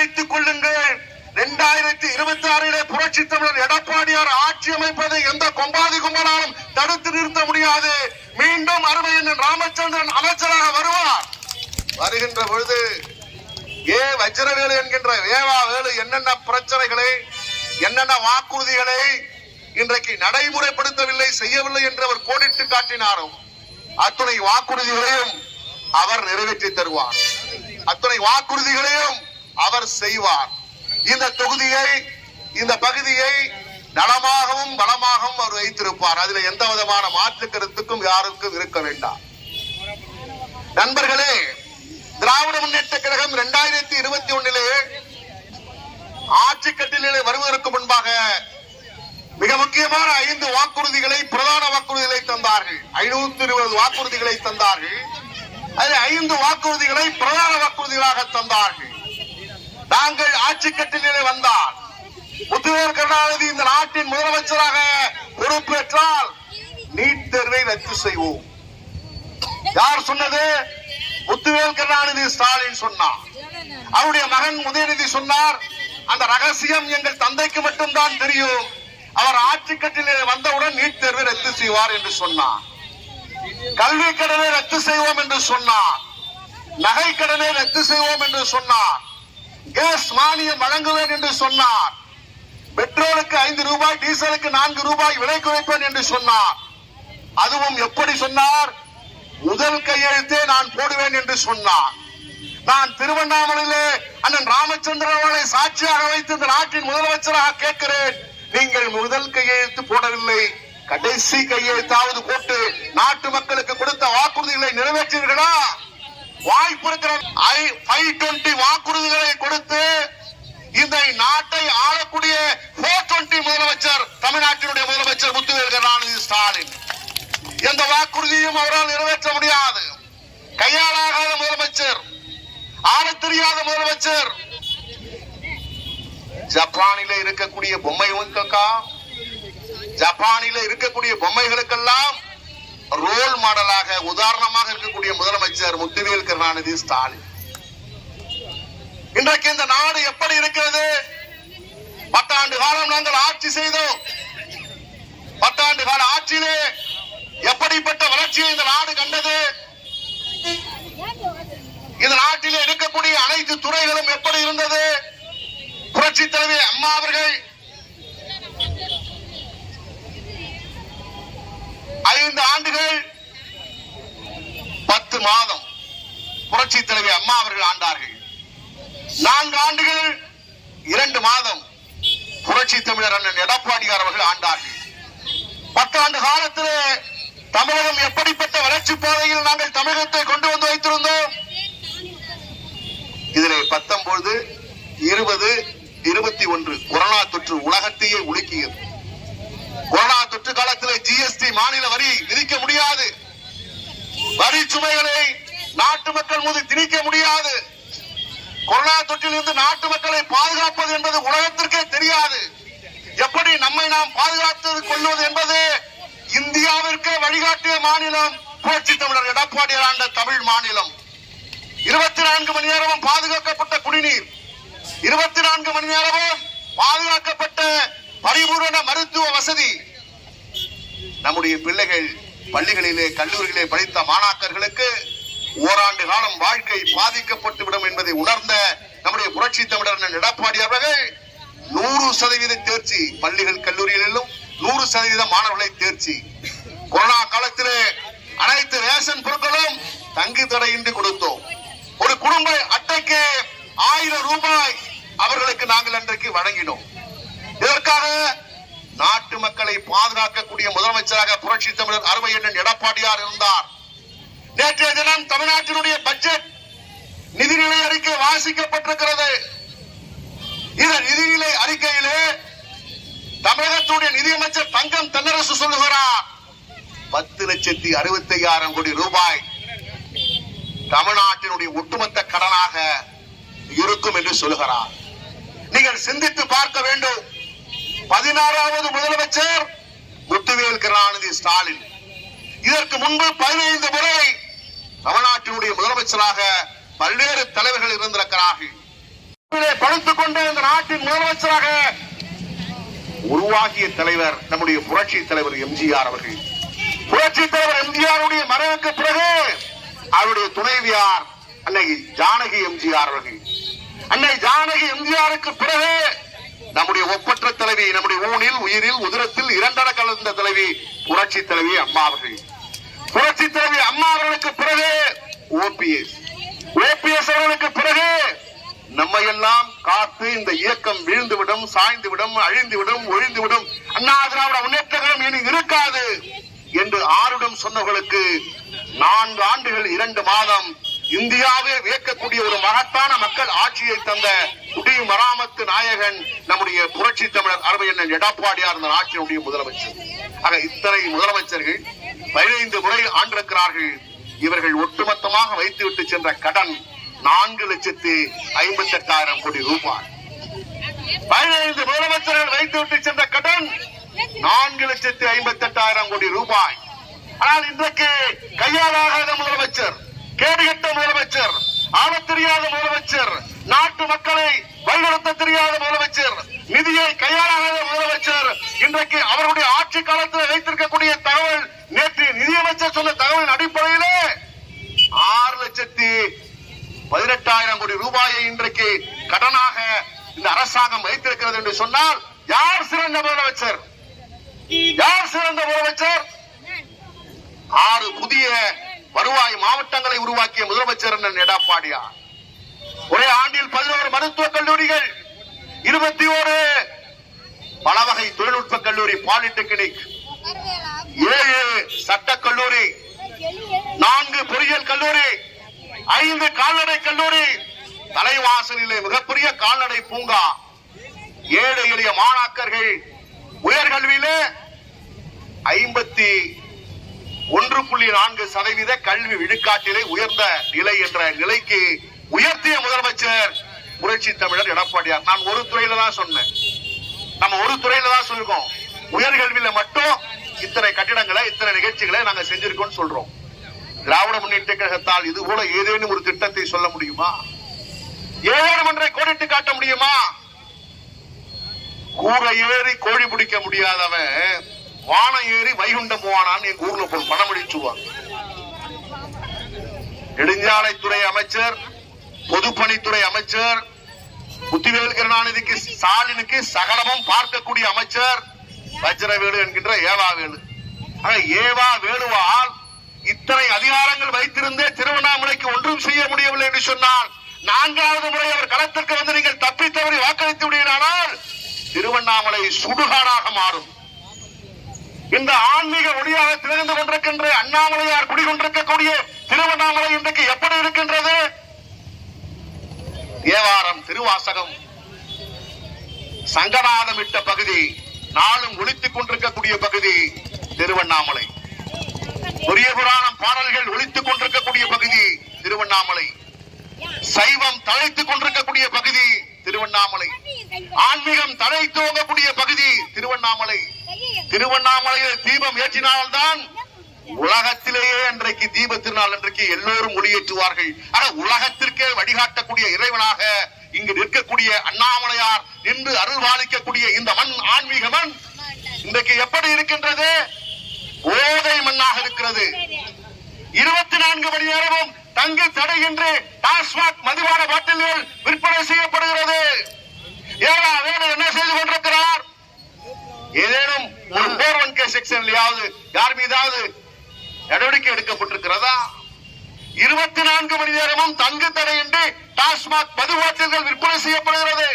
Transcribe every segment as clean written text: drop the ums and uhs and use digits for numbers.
வைத்துக் கொள்ளுங்கள். 2026 புரட்சி தமிழர் எடப்பாடியார் ஆட்சி அமைப்பதை எந்த கொம்பாதி கும்பலாலும் தடுத்து நிறுத்த முடியாது. மீண்டும் அருமையண்ணன் ராமச்சந்திரன் அமைச்சராக வருவார். வருகின்ற பொழுது வஜ்ரவேலு என்கின்ற வேலு என்னென்ன பிரச்சனைகளை என்னென்ன வாக்குறுதிகளை இன்றைக்கு நடைமுறைப்படுத்தவில்லை செய்யவில்லை என்று அவர் கோடிட்டு காட்டினாரோ அத்துணை வாக்குறுதிகளையும் அவர் நிறைவேற்றி தருவார். அத்துணை வாக்குறுதிகளையும் அவர் செய்வார். இந்த தொகுதியை இந்த பகுதியை நலமாகவும் பலமாகவும் அவர் வைத்திருப்பார். அதில் எந்த விதமான மாற்று கருத்துக்கும் யாருக்கும் இருக்க வேண்டாம். நண்பர்களே, திராவிட முன்னேற்ற கழகம் 2021 ஆட்சி கட்டிலே வருவதற்கு முன்பாக மிக முக்கியமான 5 வாக்குறுதிகளை பிரதான வாக்குறுதிகளை தந்தார்கள். 520 வாக்குறுதிகளை தந்தார்கள். அதில் 5 வாக்குறுதிகளை பிரதான வாக்குறுதிகளாக தந்தார்கள். நாங்கள் ஆட்சி கட்டிலே வந்தால் முத்துவேல் கருணாநிதி இந்த நாட்டின் முதலமைச்சராக பொறுப்பேற்றால் நீட் தேர்வை ரத்து செய்வோம். யார் சொன்னது? முத்துவேல் கருணாநிதி ஸ்டாலின் சொன்னார். அவருடைய மகன் உதயநிதி சொன்னார். அந்த ரகசியம் எங்கள் தந்தைக்கு மட்டும்தான் தெரியும். அவர் ஆட்சி கட்டிலே வந்தவுடன் நீட் தேர்வை ரத்து செய்வார் என்று சொன்னார். கல்வி கடனை ரத்து செய்வோம் என்று சொன்னார். நகை கடனை ரத்து செய்வோம் என்று சொன்னார். கேஸ் மானியம் வழங்குவேன் என்று சொன்னார். பெட்ரோலுக்கு 5 ரூபாய், டீசலுக்கு 4 ரூபாய் விலை குறைப்பேன் என்று சொன்னார். அதுவும் எப்படி சொன்னார்? முதல் கையெழுத்தே நான் போடுவேன் என்று சொன்னார். நான் திருவண்ணாமலையிலே அண்ணன் ராமச்சந்திரன் அவர்களை சாட்சியாக வைத்து இந்த நாட்டின் முதலமைச்சராக கேட்கிறேன். நீங்கள் முதல் கையெழுத்து போடவில்லை, கடைசி கையெழுத்தாவது போட்டு நாட்டு மக்களுக்கு கொடுத்த வாக்குறுதிகளை நிறைவேற்றீர்களா? வாய்ப்பு இருக்கிற 520 வாக்குறுதிகளை கொடுத்து இந்த நாட்டை ஆளக்கூடிய 420 முதலமைச்சர் தமிழ்நாட்டினுடைய முதலமைச்சர் முத்துவேல் கருணாநிதி ஸ்டாலின். எந்த வாக்குறுதியும் அவரால் நிறைவேற்ற முடியாது. கையாளாகாத முதலமைச்சர், ஆள தெரியாத முதலமைச்சர். ஜப்பானில இருக்கக்கூடிய ஜப்பானில இருக்கக்கூடிய பொம்மைகளுக்கெல்லாம் ரோல் மாடலாக உதாரணமாக இருக்கக்கூடிய முதலமைச்சர் முத்துவேல் கருணாநிதி ஸ்டாலின். இன்றைக்கு இந்த நாடு எப்படி இருக்கிறது? 10 ஆண்டு காலம் நாங்கள் ஆட்சி செய்தோம். 10 ஆண்டு கால ஆட்சியிலே எப்படிப்பட்ட வளர்ச்சியை இந்த நாடு கண்டது? இந்த நாட்டிலே இருக்கக்கூடிய அனைத்து துறைகளும் எப்படி இருந்தது? புரட்சி தலைவி அம்மா அவர்கள் 5 ஆண்டுகள் 10 மாதம் புரட்சி தலைவி அம்மா அவர்கள் ஆண்டார்கள். 4 ஆண்டுகள் 2 மாதம் புரட்சி தமிழர் அண்ணன் எடப்பாடியார் அவர்கள் ஆண்டார்கள். 10 ஆண்டு காலத்திலே தமிழகம் எப்படிப்பட்ட வளர்ச்சி பாதையில் நாங்கள் தமிழகத்தை கொண்டு வந்து வைத்திருந்தோம். இதிலே 19, 20, 21 கொரோனா தொற்று உலகத்தையே உலுக்கியது. கொரோனா தொற்று காலத்தில் ஜிஎஸ்டி மாநில வரி விதிக்க முடியாது. வரி சுமைகளை நாட்டு மக்கள் மீது திணிக்க முடியாது. கொரோனா தொற்றில் இருந்து நாட்டு மக்களை பாதுகாப்பது என்பது உலகத்திற்கே தெரியாது. எப்படி நம்மை நாம் பாதுகாத்து கொள்வது என்பது இந்தியாவிற்கு வழிகாட்டிய மாநிலம் புரட்சி தமிழர் எடப்பாடியார் ஆண்ட தமிழ் மாநிலம். 24 மணி நேரமும் பாதுகாக்கப்பட்ட குடிநீர், 24 மணி நேரமும் பாதுகாக்கப்பட்ட பரிபூரண மருத்துவ வசதி. நம்முடைய பிள்ளைகள் பள்ளிகளிலே கல்லூரிகளிலே படித்த மாணாக்கர்களுக்கு ஓராண்டு காலம் வாழ்க்கை பாதிக்கப்பட்டு விடும் என்பதை உணர்ந்த நம்முடைய புரட்சி தமிழர் எடப்பாடி அவர்கள் 100% தேர்ச்சி. பள்ளிகள் கல்லூரிகளிலும் 100% மாணவர்களை தேர்ச்சி. கொரோனா காலத்திலே அனைத்து ரேஷன் பொருட்களும் தங்கு தடையின்றி கொடுத்தோம். ஒரு குடும்ப அட்டைக்கு 1000 ரூபாய் அவர்களுக்கு நாங்கள் அன்றைக்கு வழங்கினோம். இதற்காக நாட்டு மக்களை பாதுகாக்கக்கூடிய முதலமைச்சராக புரட்சி தமிழர் அருமையண்ணன் எடப்பாடியார் இருந்தார். நேற்றைய தினம் தமிழ்நாட்டினுடைய பட்ஜெட் நிதிநிலை அறிக்கை வாசிக்கப்பட்டிருக்கிறது. இந்த நிதிநிலை அறிக்கையிலே தமிழகத்துடைய நிதியமைச்சர் தங்கம் தென்னரசு சொல்லுகிறார் 10,65,000 கோடி ரூபாய் தமிழ்நாட்டினுடைய ஒட்டுமொத்த கடனாக இருக்கும் என்று சொல்லுகிறார். நீங்கள் சிந்தித்து பார்க்க வேண்டும். 16வது முதலமைச்சர் முத்துவேல் கருணாநிதி ஸ்டாலின். இதற்கு முன்பு 15 முறை தமிழ்நாட்டினுடைய முதலமைச்சராக பல்வேறு தலைவர்கள் இருந்திருக்கிறார்கள். கொளுத்துக் கொண்டே இந்த நாட்டின் முதலமைச்சராக உருவாகிய தலைவர் நம்முடைய புரட்சி தலைவர் எம்ஜிஆர் அவர்கள். புரட்சி தலைவர் எம்ஜிஆருடைய மறைவுக்கு பிறகு அவருடைய துணைவியார் அன்னை ஜானகி எம்ஜிஆர் அவர்கள். அன்னை ஜானகி எம்ஜிஆருக்கு பிறகு நம்முடைய ஒப்பற்ற தலைவி, நம்முடைய ஊனில் உயிரில் உதிரத்தில் இரண்டர கலந்த தலைவி புரட்சி தலைவி அம்மா அவர்கள். புரட்சி தலைவி அம்மா அவர்களுக்கு பிறகு ஓபிஎஸ் அவர்களுக்கு பிறகு நம்மை எல்லாம் காத்து இந்த இயக்கம் வீழ்ந்துவிடும், சாய்ந்துவிடும், அழிந்துவிடும், ஒழிந்துவிடும், அண்ணா திராவிட முன்னேற்ற கழகம் இனி இருக்காது என்று ஆருடம் சொன்னவர்களுக்கு 4 ஆண்டுகள் 2 மாதம் இந்தியாவே வியக்கக்கூடிய ஒரு மகத்தான மக்கள் ஆட்சியை தந்த குடிமராமத்து நாயகன் நம்முடைய புரட்சி தமிழர் அருமையண்ணன் எடப்பாடியார் இந்த நாட்டினுடைய முதலமைச்சர். ஆக இத்தனை முதலமைச்சர்கள் 15 முறை ஆண்டிருக்கிறார்கள். இவர்கள் ஒட்டுமொத்தமாக வைத்துவிட்டு சென்ற கடன் 4,58,000 கோடி ரூபாய். 15 முதலமைச்சர்கள் வைத்துவிட்டு சென்ற கடன் 4,58,000 கோடி ரூபாய். ஆனால் இன்றைக்கு கையாளாகாத முதலமைச்சர், கேடுகட்ட முதலமைச்சர், ஆளத் தெரியாத முதலமைச்சர், நாட்டு மக்களை வழிநடத்த தெரியாத முதலமைச்சர், நிதியை கையாளாகாத முதலமைச்சர் இன்றைக்கு அவருடைய ஆட்சி காலத்தில் வைத்திருக்கக்கூடிய தகவல், நேற்று நிதியமைச்சர் சொன்ன தகவலின் அடிப்படையிலே 6,18,000 கோடி ரூபாயை இன்றைக்கு கடனாக இந்த அரசாங்கம் வைத்திருக்கிறது என்று சொன்னால் யார் சிறந்த முதலமைச்சர்? யார் சிறந்த முதலமைச்சர்? 6 புதிய வருவாய் மாவட்டங்களை உருவாக்கிய முதலமைச்சர் எடப்பாடியார். ஒரே ஆண்டில் 11 மருத்துவக் கல்லூரிகள், 21 பல வகை தொழில்நுட்ப கல்லூரி, பாலிடெக்னிக், 7 சட்டக் கல்லூரி, 4 பொறியியல் கல்லூரி, 5 கால்நடை கல்லூரி, தலைவாசலிலே மிகப்பெரிய கால்நடை பூங்கா, 7 எளிய மாணாக்கர்கள் உயர்கல்வியிலே 51.4% கல்வி விழுக்காட்டிலே உயர்ந்த நிலை என்ற நிலைக்கு உயர்த்திய முதலமைச்சர் புரட்சி தமிழர் எடப்பாடியார். நான் ஒரு துறையில தான் சொன்னேன், நம்ம ஒரு துறையில தான் சொல்லிருக்கோம். உயர்கல்வியில மட்டும் இத்தனை கட்டிடங்களை, இத்தனை நிகழ்ச்சிகளை நாங்க செஞ்சிருக்கோம் சொல்றோம். திராவிட முன்னேற்ற கழகத்தால் இது போல ஏதேனும் ஒரு திட்டத்தை சொல்ல முடியுமா? ஏதேனும் ஒன்றை கோடிட்டு காட்ட முடியுமா? கூரை ஏறி கோழி பிடிக்க முடியாதவன் வானம் ஏறி வைகுண்டம் போவானான்னு எங்க ஊர்ல போய் பணம் அடிச்சுவாங்க. நெடுஞ்சாலைத்துறை அமைச்சர், பொதுப்பணித்துறை அமைச்சர், முத்துவேல் கருணாநிதிக்கு ஸ்டாலினுக்கு சகலமும் பார்க்கக்கூடிய அமைச்சர் வஜ்ரவேலு என்கின்ற ஏவாவேலு. ஏவாவேலுவால் இத்தனை அதிகாரங்கள் வைத்திருந்தே திருவண்ணாமலைக்கு ஒன்றும் செய்ய முடியவில்லை என்று சொன்னால், 4வது முறை அவர் களத்திற்கு வந்து நீங்கள் தப்பி தவறி வாக்களித்து விடுகிறானால் திருவண்ணாமலை சுடுகாடாக மாறும். இந்த ஆன்மீக ஒளியாக திறந்து கொண்டிருக்கின்ற அண்ணாமலையார் குடிகொண்டிருக்கக்கூடிய திருவண்ணாமலை இன்றைக்கு எப்படி இருக்கின்றது? தேவாரம், திருவாசகம், சங்கநாதம் இட்ட பகுதி, நாளும் ஒலித்துக் கொண்டிருக்கக்கூடிய பகுதி திருவண்ணாமலை. பெரிய புராணம் பாடல்கள் ஒலித்துக் கொண்டிருக்கக்கூடிய பகுதி திருவண்ணாமலை. சைவம் தழைத்துக் கொண்டிருக்கக்கூடிய பகுதி திருவண்ணாமலை. ஆன்மீகம் தழை துவங்கக்கூடிய பகுதி திருவண்ணாமலை. திருவண்ணாமலையில் தீபம் ஏற்றினால்தான் உலகத்திலேயே அன்றைக்கு தீப திருநாள் அன்றைக்கு எல்லோரும் ஒளியேற்றுவார்கள். ஆனால் உலகத்திற்கே வழிகாட்டக்கூடிய இறைவனாக இங்கு நிற்கக்கூடிய அண்ணாமலையார் நின்று அருள்வாளிக்கக்கூடிய இந்த மண், ஆன்மீக மண் இன்றைக்கு எப்படி இருக்கின்றது? போதை மண்ணாக இருக்கிறது. 24 மணி நேரமும் தங்கு தடையின்றி டாஸ்மாக் மதுபான பாட்டில்கள் விற்பனை செய்யப்படுகிறது. ஏவாவேலு என்ன செய்து கொண்டிருக்கிறார்? ஏதேனும் ஒரு 401k செக்ஷன்லயாவது யார் மீதாவது நடவடிக்கை எடுக்கப்பட்டிருக்கிறதா? 24 மணி நேரமும் தங்கு தடையின்றி டாஸ்மாக் மது பாட்டில்கள் விற்பனை செய்யப்படுகிறது.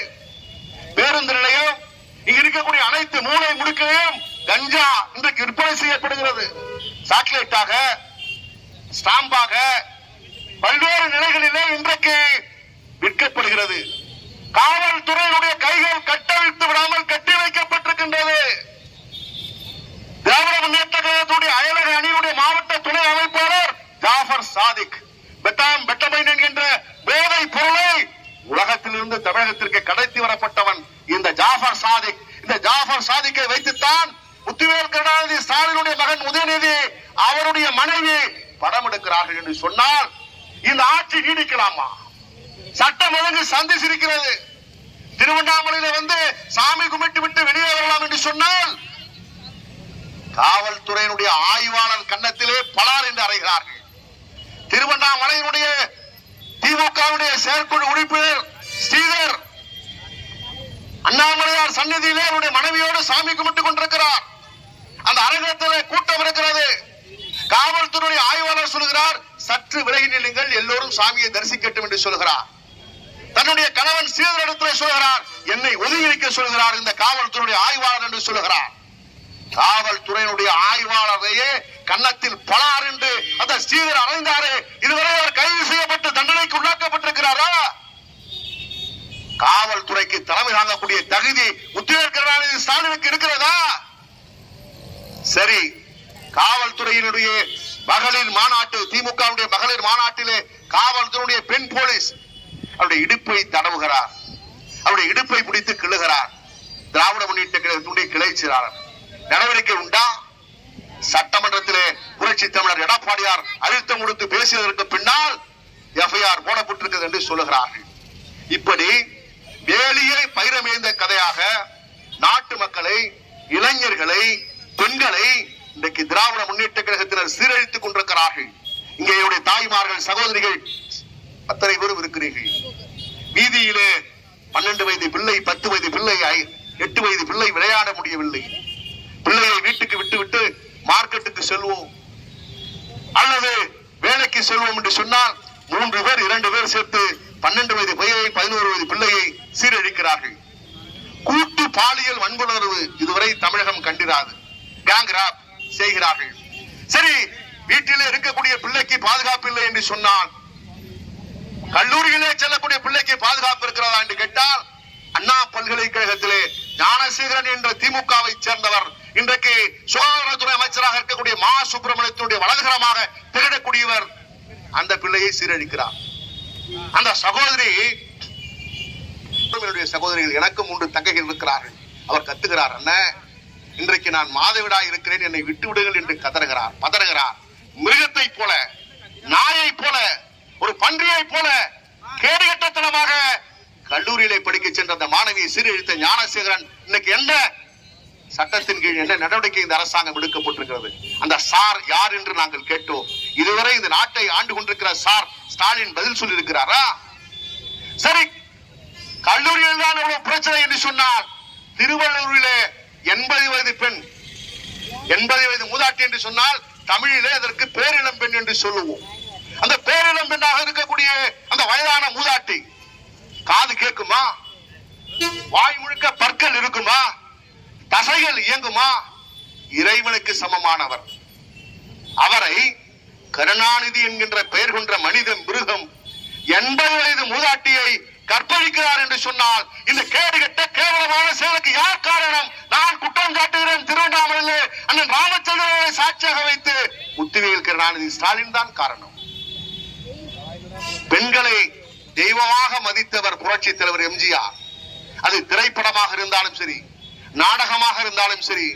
பேருந்து நிலையம், இங்க இருக்கக்கூடிய அனைத்து மூலை முடுக்கையும் கஞ்சா இன்றைக்கு விற்பனை செய்யப்படுகிறது. சாக்லேட்டாக, ஸ்டாம்பாக, பல்வேறு நிலைகளிலே இன்றைக்கு விற்கப்படுகிறது. காவல்துறையினுடைய கைகள் கட்டவிழ்த்து விடாமல் கட்டி வைக்கப்பட்டிருக்கின்றது. திராவிட முன்னேற்ற கழகத்துடைய அயலக அணியுடைய மாவட்ட துணை அமைப்பாளர் ஜாஃபர் சாதிக் பெட்டமைன் என்கின்ற போதை பொருளை உலகத்திலிருந்து தமிழகத்திற்கு கடத்தி வரப்பட்டவன் இந்த ஜாஃபர் சாதிக். இந்த ஜாஃபர் சாதிக்கை வைத்துத்தான் முத்துவேல் கருணாநிதி ஸ்டாலினுடைய மகன் உதயநிதி அவருடைய மனைவி படம் எடுக்கிறார்கள் என்று சொன்னால் இந்த ஆட்சி நீடிக்கலாமா? சட்டம் ஒழுங்கு சந்திச்சிருக்கிறது. திருவண்ணாமலையில வந்து சாமி கும்பிட்டு விட்டு வெளியே வரலாம் என்று சொன்னால் காவல்துறையினுடைய ஆய்வாளர் கன்னத்திலே பலார் என்று அறைகிறார்கள். திருவண்ணாமலையினுடைய திமுகவுடைய செயற்குழு உறுப்பினர் ஸ்ரீதர் அண்ணாமலையார் சன்னதியிலே அவருடைய மனைவியோடு சாமி கும்பிட்டுக் கொண்டிருக்கிறார். அந்த அரங்கத்திலே கூட்டம் இருக்கிறது. காவல்துறை ஆய்வாளர் சொல்கிறார், சற்று விலகி நில்லுங்கள், எல்லோரும் சாமியை தரிசிக்கட்டும் என்று சொல்கிறார். தன்னுடைய கணவன் ஸ்ரீதரிடத்தில் சொல்கிறார், என்னை ஒதுங்கி வைக்க சொல்கிறார் இந்த காவல்துறை ஆய்வாளர் என்று சொல்கிறார். காவல்துறையினுடைய ஆய்வாளரையே கன்னத்தில் பலார் என்று அந்த ஸ்ரீதர் அறைந்தாரே, இதுவரை அவர் கைது செய்யப்பட்டு தண்டனைக்கு உள்ளாக்கப்பட்டிருக்கிறாரா? காவல்துறைக்கு தலைமை தாங்கக்கூடிய தகுதி உத்தியோகத்தர் ஸ்டாலினுக்கு இருக்கிறதா? சரி, காவல்துறையினுடைய மகளிர் மாநாட்டு, திமுகவுடைய மகளிர் மாநாட்டிலே காவல்துறையுடைய பெண் போலீஸ் அவருடைய இடுப்பை தடவுகிறார், அவருடைய இடுப்பை பிடித்து கிள்ளுகிறார். திராவிட முன்னேற்ற கழகத்தினுடைய கிளை செயலாளர் நடவடிக்கை உண்டா? சட்டமன்றத்திலே புரட்சி தமிழர் எடப்பாடியார் அழுத்தம் கொடுத்து பேசியதற்கு பின்னால் எஃப்ஐஆர் போடப்பட்டிருக்கிறது என்று சொல்லுகிறார்கள். இப்படி வேலியை பயிரமேந்த கதையாக நாட்டு மக்களை, இளைஞர்களை, பெண்களை இன்றைக்கு திராவிட முன்னேற்ற கழகத்தினர் சீரழித்துக் கொண்டிருக்கிறார்கள். இங்கே தாய்மார்கள், சகோதரிகள் அத்தனை பேரும் இருக்கிறீர்கள். வீதியிலே 12 வயது பிள்ளை, 10 வயது பிள்ளை, 8 வயது பிள்ளை விளையாட முடியவில்லை. பிள்ளையை வீட்டுக்கு விட்டுவிட்டு மார்க்கெட்டுக்கு செல்வோம் அல்லது வேலைக்கு செல்வோம் என்று சொன்னால் 3 பேர் 2 பேர் சேர்த்து 12 வயது பையனை, 11 வயது பிள்ளையை சீரழிக்கிறார்கள். கூட்டு பாலியல் வன்புணர்வு இதுவரை தமிழகம் கண்டிராது. கேங் ராப் செய்கிறார்கள். சரி, வீட்டிலே இருக்கக்கூடிய பிள்ளைக்கு பாதுகாப்பு இல்லை என்று சொன்னால் கல்லூரியிலே செல்லக்கூடிய பிள்ளைக்கு பாதுகாப்பு இருக்கிறதா என்று கேட்டால் அண்ணா பல்கலைக்கழகத்திலே ஞானசேகரன் என்ற திமுகவை சேர்ந்தவர் இன்றைக்கு சுகாதாரத்துறை அமைச்சராக இருக்கக்கூடிய மா சுப்பிரமணியத்தினுடைய வலதுகரமாக திகழக்கூடியவர் அந்த பிள்ளையை சீரழிக்கிறார். அந்த சகோதரி, சகோதரிகள் எனக்கும் 3 தங்கைகள் இருக்கிறார்கள். அவர் கத்துகிறார், அண்ணன் இன்றைக்கு நான் மாதவிடாய் இருக்கிறேன், என்னை விட்டு விடுங்கள் என்று கதறுகிறார், பதறுகிறார். மிருகத்தை போல, நாயை போல, ஒரு பன்றியை போல கேடுகட்டத்தனமாக கல்லூரியிலே படிக்க சென்ற அந்த மாணவியை சீரழித்த ஞானசேகரன் இன்னைக்கு என்ன சட்டத்தின் கீழ் என்ன நடவடிக்கை இந்த அரசாங்கம் எடுக்கப்பட்டிருக்கிறது? அந்த சார் யார் என்று நாங்கள் கேட்டோம். இதுவரை இந்த நாட்டை ஆண்டு கொண்டிருக்கிற சார் ஸ்டாலின் பதில் சொல்லி இருக்கிறாரா? சரி, கல்லூரியில் தான் எவ்வளவு பிரச்சனை என்று சொன்னார். திருவள்ளூரிலே 80 வயது பெண், 80 வயது மூதாட்டி என்று சொன்னால் தமிழிலே அதற்கு பேரிளம் பெண் என்று சொல்லுவோம். அந்த பேரிளம் பெண்ணாக இருக்கக்கூடிய அந்த வயதான மூதாட்டி காது கேட்குமா? வாய் முழுக்க பற்கள் இருக்குமா? தசைகள் இயங்குமா? இறைவனுக்கு சமமானவர். அவரை கருணாநிதி என்கின்ற பெயர் கொண்ட மனித மிருகம் 80 வயது மூதாட்டியை கற்பழிக்கிறார் என்று சொன்னால் இந்த கேடுகட்ட கேவலமான செயலுக்கு யார் காரணம்? நான் குற்றம் சாட்டுகிறேன். திருவண்ணாமலையிலே அண்ணன் ராமச்சந்திரனை சாட்சியாக வைத்து முத்துவேல் கருணாநிதி ஸ்டாலின் தான் காரணம். பெண்களை தெய்வமாக மதித்தவர் புரட்சி தலைவர் எம்ஜிஆர். அது திரைப்படமாக இருந்தாலும் சரி, நாடகமாக இருந்தாலும் சரி,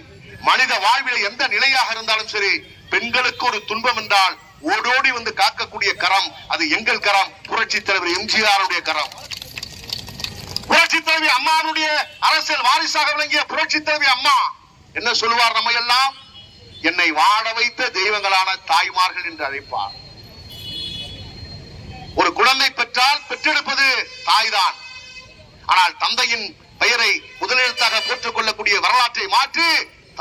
மனித வாழ்வில் எந்த நிலையாக இருந்தாலும் சரி, பெண்களுக்கு ஒரு துன்பம் என்றால் ஓடோடி வந்து காக்கக்கூடிய கரம் அது எங்கள் கரம், புரட்சி தலைவர் எம்ஜிஆருடைய கரம். புரட்சி தலைவி அம்மாவுடைய அரசியல் வாரிசாக விளங்கிய புரட்சி தலைவி அம்மா என்ன சொல்லுவார்? நம்ம எல்லாம் என்னை வாழ வைத்த தெய்வங்களான தாய்மார்கள் என்று அழைப்பார். ஒரு குழந்தை பெற்றால் பெற்றெடுப்பது தாய்தான். ஆனால் தந்தையின் பெயரை முதலெழுத்தாக போற்றுக் கொள்ளக்கூடிய வரலாற்றை மாற்றி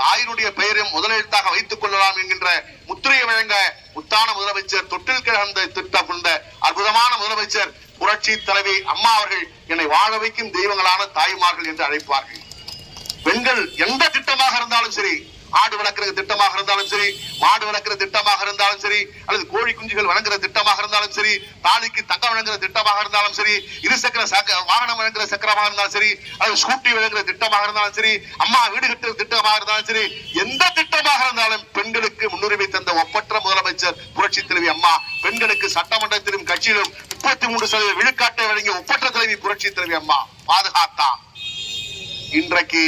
தாயினுடைய பெயரையும் முதலெழுத்தாக வைத்துக் கொள்ளலாம் என்கின்ற முத்திரையை வழங்க முத்தான முதலமைச்சர், தொட்டில் கிழந்த திட்டம் கொண்ட அற்புதமான முதலமைச்சர் புரட்சி தலைவி அம்மா அவர்கள் என்னை வாழ வைக்கும் தெய்வங்களான தாய்மார்கள் என்று அழைப்பார்கள். பெண்கள் எந்த திட்டமாக இருந்தாலும் சரி, ஆடு வளர்க்கிற திட்டமாக இருந்தாலும் சரி, மாடு வளர்க்கிற திட்டமாக இருந்தாலும் சரி, அல்லது கோழி குஞ்சுகள் வழங்குற திட்டமாக இருந்தாலும் சரி, தாலிக்கு தங்கம் வழங்குற திட்டமாக இருந்தாலும் சரி, இருசக்கர வாகனம் வழங்குற சக்கரமாக இருந்தாலும் சரி, அல்லது ஸ்கூட்டி வழங்குற திட்டமாக இருந்தாலும் சரி, அம்மா வீடு கட்டுற திட்டமாக இருந்தாலும் சரி, எந்த திட்டமாக இருந்தாலும் பெண்களுக்கு முன்னுரிமை தந்த ஒப்பற்ற முதலமைச்சர் புரட்சி தலைவி அம்மா. பெண்களுக்கு சட்டமன்றத்திலும் கட்சியிலும் 33% விழுக்காட்டை வழங்கிய ஒப்பற்ற தலைவி புரட்சி தலைவி அம்மா பாதுகாத்தா. இன்றைக்கு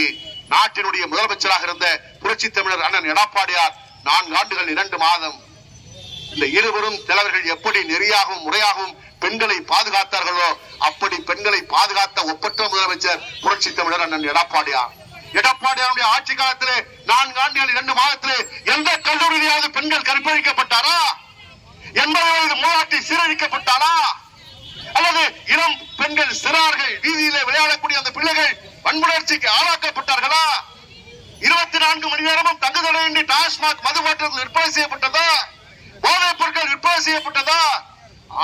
நாட்டினுடைய முதலமைச்சராக இருந்த புரட்சி தமிழர் அண்ணன் எடப்பாடியார் 4 ஆண்டுகள் 2 மாதம் இந்த இருவரும் தலைவர்கள் எப்படி நெறியாகவும் முறையாகவும் பெண்களை பாதுகாத்தார்களோ அப்படி பெண்களை பாதுகாத்த ஒப்பற்ற முதலமைச்சர் புரட்சி தமிழர் அண்ணன் எடப்பாடியார். எடப்பாடியாருடைய ஆட்சி காலத்திலே 4 ஆண்டுகள் 2 மாதத்திலே எந்த கல்லூரியிலாவது பெண்கள் கற்பழிக்கப்பட்டாரா? 80 வயது மூதாட்டி சீரழிக்கப்பட்டாரா? அல்லது இளம் பெண்கள் சிறார்கள் வீதியிலே விளையாடக்கூடிய அந்த பிள்ளைகள் வன்முணர்ச்சிக்கு ஆளாக்கப்பட்டார்களா? 24 மணி நேரமும் தங்குதடையின்றி டாஸ்மாக் மது பாட்டில்கள் விற்பனை செய்யப்பட்டதா? போதைப் பொருட்கள் விற்பனை செய்யப்பட்டதா?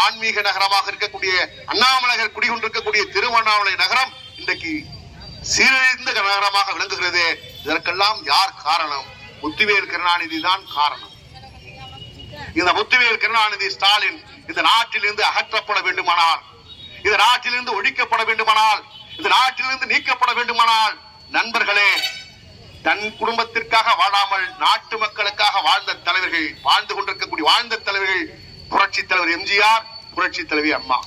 ஆன்மீக நகரமாக இருக்கக்கூடிய அண்ணாமலையர் குடிகொண்டிருக்கக்கூடிய திருவண்ணாமலை நகரம் இன்றைக்கு சீரழிந்த நகரமாக விளங்குகிறது. இதற்கெல்லாம் யார் காரணம்? முத்துவேல் கருணாநிதி தான் காரணம். இந்த முத்துவேல் கருணாநிதி ஸ்டாலின் இந்த நாட்டிலிருந்து அகற்றப்பட வேண்டுமானால், இந்த நாட்டிலிருந்து ஒழிக்கப்பட வேண்டுமானால், இந்த நாட்டிலிருந்து நீக்கப்பட வேண்டுமானால், நண்பர்களே, தன் குடும்பத்திற்காக வாழாமல் நாட்டு மக்களுக்காக வாழ்ந்த தலைவர்கள், வாழ்ந்து கொண்டிருக்கக்கூடிய வாழ்ந்த தலைவர்கள் புரட்சி தலைவர் எம்ஜிஆர், புரட்சி தலைவி அம்மா.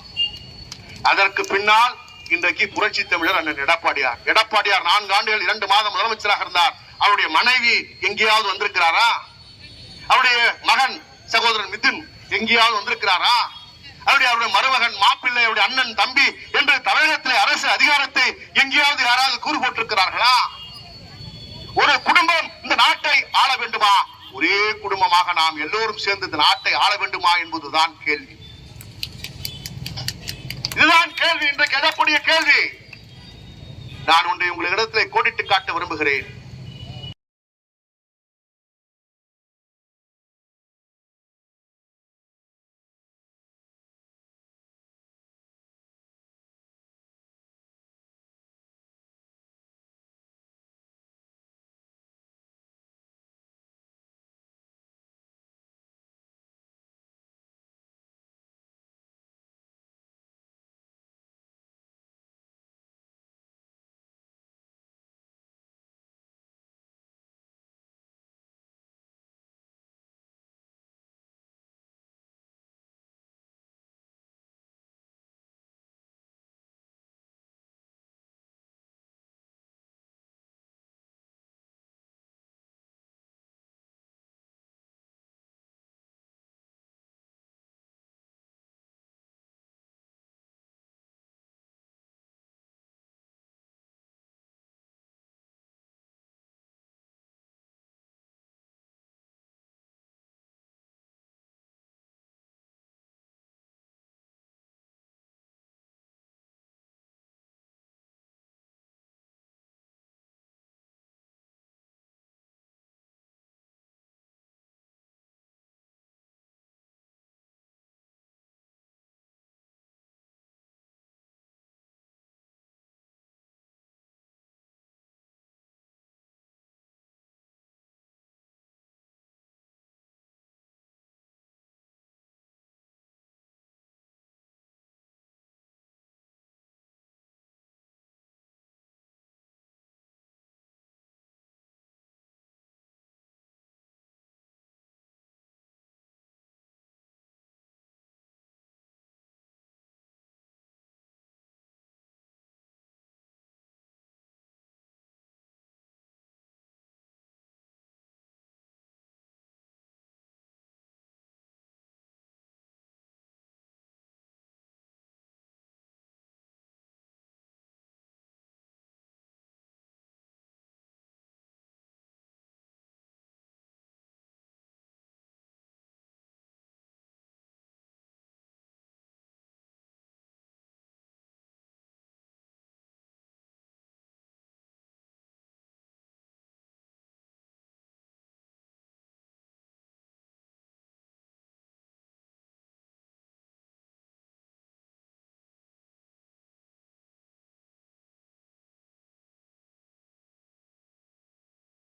அதற்கு பின்னால் இன்றைக்கு புரட்சி தமிழர் அண்ணன் எடப்பாடியார். எடப்பாடியார் 4 ஆண்டுகள் 2 மாதம் முதலமைச்சராக இருந்தார். அவருடைய மனைவி எங்கேயாவது வந்திருக்கிறாரா? அவருடைய மகன் சகோதரன் மிதுன் எங்கேயாவது வந்திருக்கிறாரா? அவருடைய மருமகன் மாப்பிள்ளை, அவருடைய அண்ணன் தம்பி என்று தமிழகத்திலே அரசு அதிகாரத்தை எங்கேயாவது யாராவது கூறு போட்டிருக்கிறார்களா? ஒரு குடும்பம் இந்த நாட்டை ஆள வேண்டுமா? ஒரே குடும்பமாக நாம் எல்லோரும் சேர்ந்து இந்த நாட்டை ஆள வேண்டுமா என்பதுதான் கேள்வி. இதுதான் கேள்வி, இன்றைக்கு எழக்கூடிய கேள்வி. நான் ஒன்றை உங்களிடத்தில் கோடிட்டு காட்ட விரும்புகிறேன்.